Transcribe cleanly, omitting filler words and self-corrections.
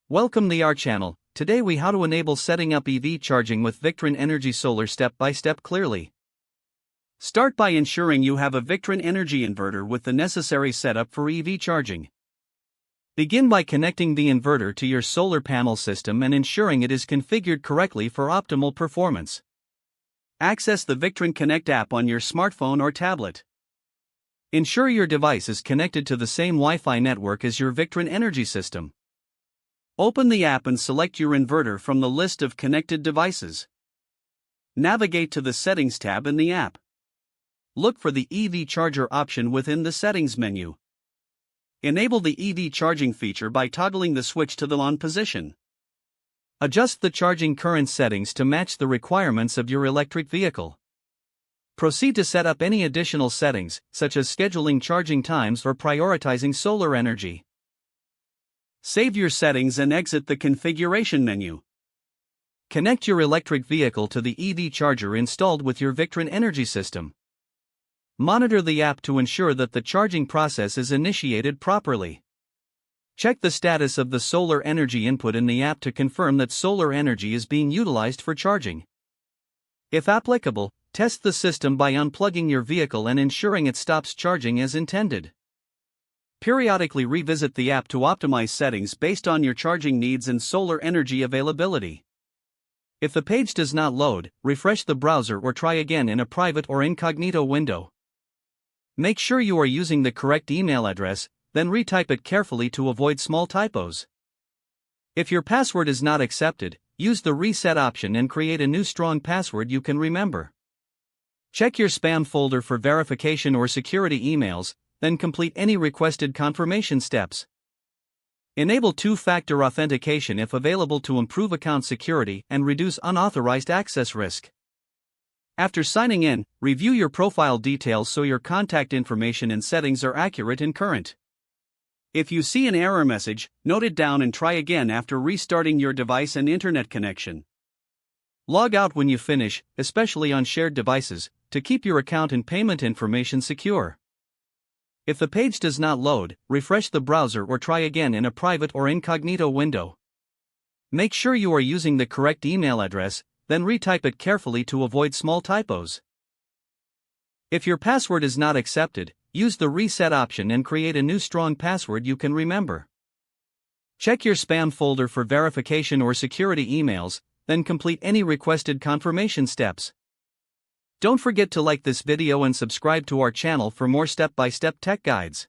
Welcome to our channel. Today we how to enable setting up EV charging with Victron Energy Solar step by step clearly. Start by ensuring you have a Victron Energy inverter with the necessary setup for EV charging. Begin by connecting the inverter to your solar panel system and ensuring it is configured correctly for optimal performance. Access the Victron Connect app on your smartphone or tablet. Ensure your device is connected to the same Wi-Fi network as your Victron Energy system. Open the app and select your inverter from the list of connected devices. Navigate to the Settings tab in the app. Look for the EV Charger option within the Settings menu. Enable the EV charging feature by toggling the switch to the on position. Adjust the charging current settings to match the requirements of your electric vehicle. Proceed to set up any additional settings, such as scheduling charging times or prioritizing solar energy. Save your settings and exit the configuration menu. Connect your electric vehicle to the EV charger installed with your Victron Energy system. Monitor the app to ensure that the charging process is initiated properly. Check the status of the solar energy input in the app to confirm that solar energy is being utilized for charging. If applicable, test the system by unplugging your vehicle and ensuring it stops charging as intended. Periodically revisit the app to optimize settings based on your charging needs and solar energy availability. If the page does not load, refresh the browser or try again in a private or incognito window. Make sure you are using the correct email address, then retype it carefully to avoid small typos. If your password is not accepted, use the reset option and create a new strong password you can remember. Check your spam folder for verification or security emails, then complete any requested confirmation steps. Enable two-factor authentication if available to improve account security and reduce unauthorized access risk. After signing in, review your profile details so your contact information and settings are accurate and current. If you see an error message, note it down and try again after restarting your device and internet connection. Log out when you finish, especially on shared devices, to keep your account and payment information secure. If the page does not load, refresh the browser or try again in a private or incognito window. Make sure you are using the correct email address, then retype it carefully to avoid small typos. If your password is not accepted, use the reset option and create a new strong password you can remember. Check your spam folder for verification or security emails, then complete any requested confirmation steps. Don't forget to like this video and subscribe to our channel for more step-by-step tech guides.